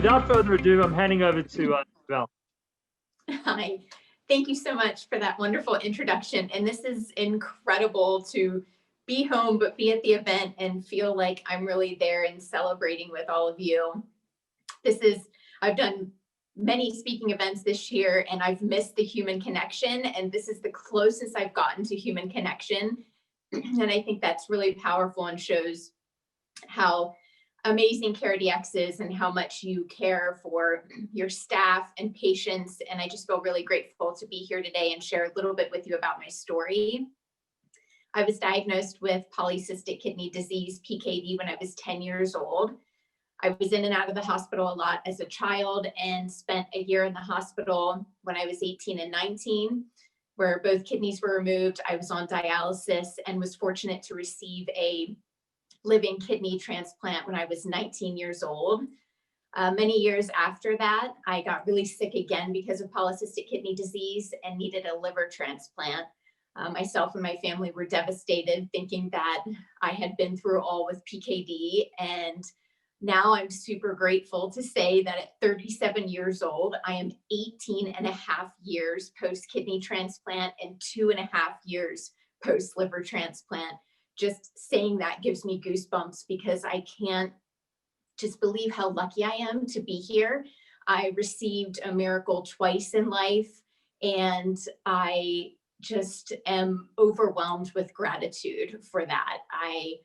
without further ado, I'm handing over to Val. Hi, thank you so much for that wonderful introduction. And this is incredible to be home, but be at the event and feel like I'm really there and celebrating with all of you. I've done many speaking events this year and I've missed the human connection. And this is the closest I've gotten to human connection. And I think that's really powerful and shows how amazing CareDx is and how much you care for your staff and patients. And I just feel really grateful to be here today and share a little bit with you about my story. I was diagnosed with polycystic kidney disease, PKD, when I was 10 years old. I was in and out of the hospital a lot as a child and spent a year in the hospital when I was 18 and 19, where both kidneys were removed. I was on dialysis and was fortunate to receive a living kidney transplant when I was 19 years old. Many years after that, I got really sick again because of polycystic kidney disease and needed a liver transplant. Myself and my family were devastated, thinking that I had been through all with PKD. And now I'm super grateful to say that at 37 years old, I am 18 and a half years post-kidney transplant and 2.5 years post-liver transplant. Just saying that gives me goosebumps because I can't just believe how lucky I am to be here. I received a miracle twice in life, and I just am overwhelmed with gratitude for that. I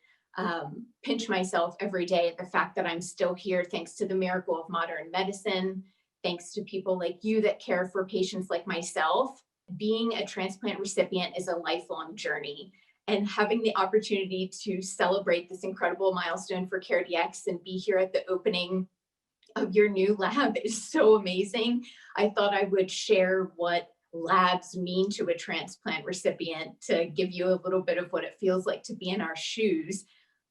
pinch myself every day at the fact that I'm still here thanks to the miracle of modern medicine, thanks to people like you that care for patients like myself. Being a transplant recipient is a lifelong journey, and having the opportunity to celebrate this incredible milestone for CareDx and be here at the opening of your new lab is so amazing. I thought I would share what labs mean to a transplant recipient to give you a little bit of what it feels like to be in our shoes.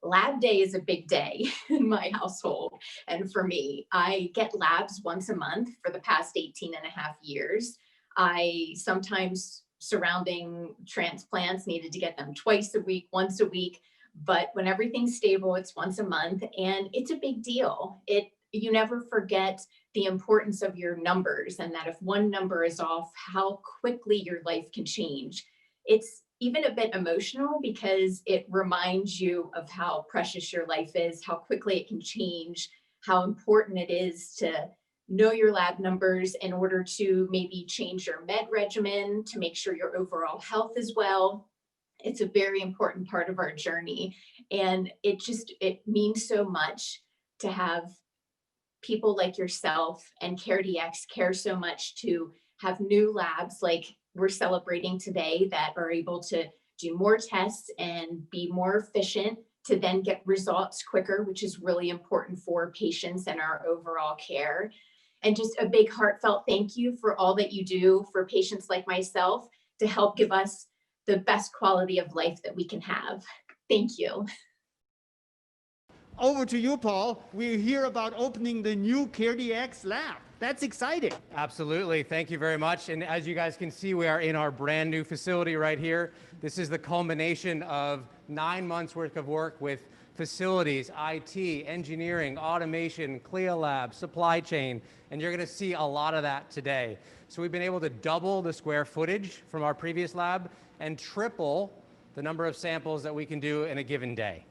Lab day is a big day in my household. And for me, I get labs once a month for the past 18 and a half years. I sometimes, surrounding transplants, needed to get them twice a week, once a week. But when everything's stable, it's once a month, and it's a big deal. You never forget the importance of your numbers, and that if one number is off, how quickly your life can change. It's even a bit emotional because it reminds you of how precious your life is, how quickly it can change, how important it is to know your lab numbers in order to maybe change your med regimen to make sure your overall health is well. It's a very important part of our journey. And it means so much to have people like yourself and CareDx care so much to have new labs like we're celebrating today that are able to do more tests and be more efficient to then get results quicker, which is really important for patients and our overall care. And just a big heartfelt thank you for all that you do for patients like myself to help give us the best quality of life that we can have. Thank you. Over to you, Paul. We hear about opening the new CareDx lab. That's exciting. Absolutely. Thank you very much. And as you guys can see, we are in our brand new facility right here. This is the culmination of 9 months worth of work with facilities, IT, engineering, automation, CLIA lab, supply chain, and you're going to see a lot of that today. So we've been able to double the square footage from our previous lab and triple the number of samples that we can do in a given day.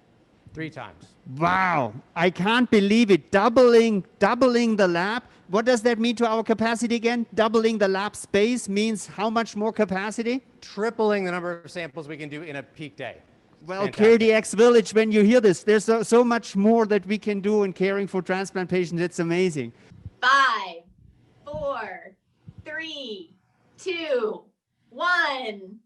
3 times. Wow, I can't believe it. Doubling the lab. What does that mean to our capacity again? Doubling the lab space means how much more capacity? Tripling the number of samples we can do in a peak day. Well, CareDx Village, when you hear this, there's so much more that we can do in caring for transplant patients. It's amazing. 5, 4, 3, 2, 1.